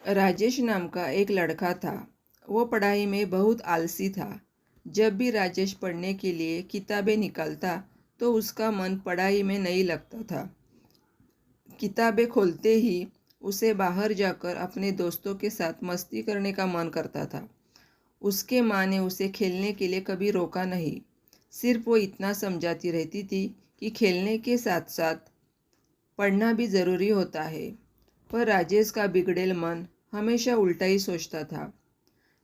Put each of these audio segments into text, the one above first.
राजेश नाम का एक लड़का था। वो पढ़ाई में बहुत आलसी था। जब भी राजेश पढ़ने के लिए किताबें निकालता तो उसका मन पढ़ाई में नहीं लगता था। किताबें खोलते ही उसे बाहर जाकर अपने दोस्तों के साथ मस्ती करने का मन करता था। उसके माँ ने उसे खेलने के लिए कभी रोका नहीं। सिर्फ वो इतना समझाती रहती थी कि खेलने के साथ साथ पढ़ना भी ज़रूरी होता है। पर राजेश का बिगड़ेल मन हमेशा उल्टा ही सोचता था।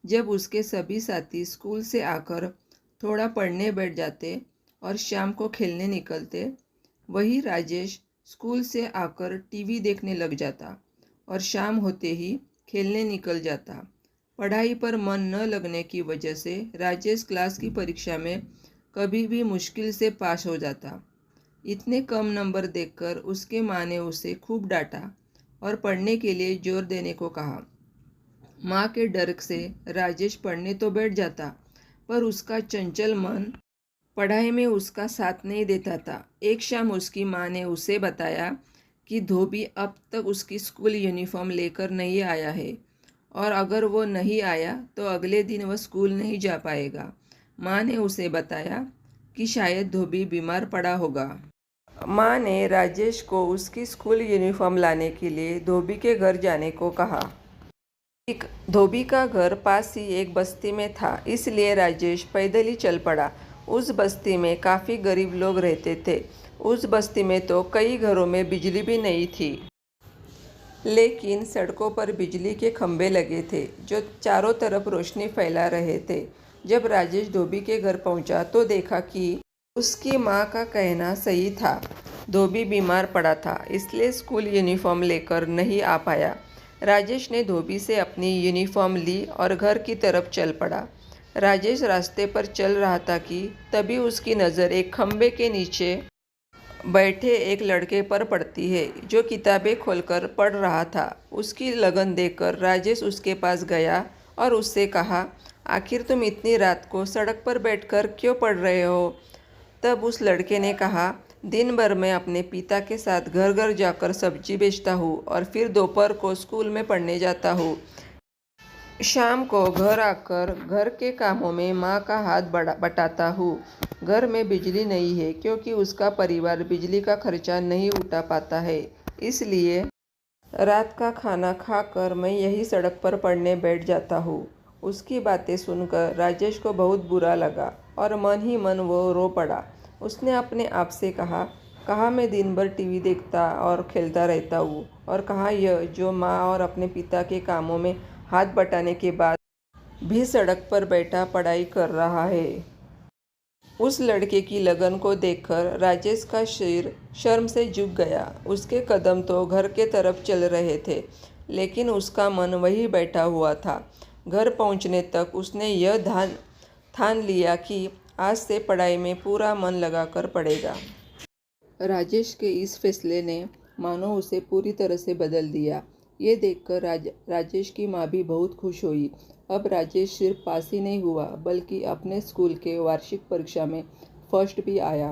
जब उसके सभी साथी स्कूल से आकर थोड़ा पढ़ने बैठ जाते और शाम को खेलने निकलते, वही राजेश स्कूल से आकर टीवी देखने लग जाता और शाम होते ही खेलने निकल जाता। पढ़ाई पर मन न लगने की वजह से राजेश क्लास की परीक्षा में कभी भी मुश्किल से पास हो जाता। इतने कम नंबर देखकर उसके माँ ने उसे खूब डांटा और पढ़ने के लिए जोर देने को कहा। माँ के डर से राजेश पढ़ने तो बैठ जाता, पर उसका चंचल मन पढ़ाई में उसका साथ नहीं देता था। एक शाम उसकी माँ ने उसे बताया कि धोबी अब तक उसकी स्कूल यूनिफॉर्म लेकर नहीं आया है और अगर वो नहीं आया तो अगले दिन वह स्कूल नहीं जा पाएगा। माँ ने उसे बताया कि शायद धोबी बीमार पड़ा होगा। माँ ने राजेश को उसकी स्कूल यूनिफॉर्म लाने के लिए धोबी के घर जाने को कहा। एक धोबी का घर पास ही एक बस्ती में था, इसलिए राजेश पैदल ही चल पड़ा। उस बस्ती में काफ़ी गरीब लोग रहते थे। उस बस्ती में तो कई घरों में बिजली भी नहीं थी, लेकिन सड़कों पर बिजली के खंभे लगे थे जो चारों तरफ रोशनी फैला रहे थे। जब राजेश धोबी के घर पहुंचा तो देखा कि उसकी माँ का कहना सही था। धोबी बीमार पड़ा था, इसलिए स्कूल यूनिफॉर्म लेकर नहीं आ पाया। राजेश ने धोबी से अपनी यूनिफॉर्म ली और घर की तरफ चल पड़ा। राजेश रास्ते पर चल रहा था कि तभी उसकी नज़र एक खंबे के नीचे बैठे एक लड़के पर पड़ती है जो किताबें खोलकर पढ़ रहा था। उसकी लगन देखकर राजेश उसके पास गया और उससे कहा, आखिर तुम इतनी रात को सड़क पर बैठकर क्यों पढ़ रहे हो? तब उस लड़के ने कहा, दिन भर मैं अपने पिता के साथ घर घर जाकर सब्जी बेचता हूँ और फिर दोपहर को स्कूल में पढ़ने जाता हूँ। शाम को घर आकर घर के कामों में माँ का हाथ बटाता हूँ। घर में बिजली नहीं है क्योंकि उसका परिवार बिजली का खर्चा नहीं उठा पाता है, इसलिए रात का खाना खाकर मैं यही सड़क पर पढ़ने बैठ जाता हूँ। उसकी बातें सुनकर राजेश को बहुत बुरा लगा और मन ही मन वो रो पड़ा। उसने अपने आप से कहा, कहाँ मैं दिन भर टीवी देखता और खेलता रहता हूँ और कहाँ यह जो माँ और अपने पिता के कामों में हाथ बटाने के बाद भी सड़क पर बैठा पढ़ाई कर रहा है। उस लड़के की लगन को देखकर राजेश का सिर शर्म से झुक गया। उसके कदम तो घर के तरफ चल रहे थे, लेकिन उसका मन वहीं बैठा हुआ था। घर पहुंचने तक उसने यह ठान लिया कि आज से पढ़ाई में पूरा मन लगाकर पढ़ेगा। राजेश के इस फैसले ने मानो उसे पूरी तरह से बदल दिया। ये देखकर राजेश की माँ भी बहुत खुश हुई। अब राजेश सिर्फ पास ही नहीं हुआ बल्कि अपने स्कूल के वार्षिक परीक्षा में फर्स्ट भी आया।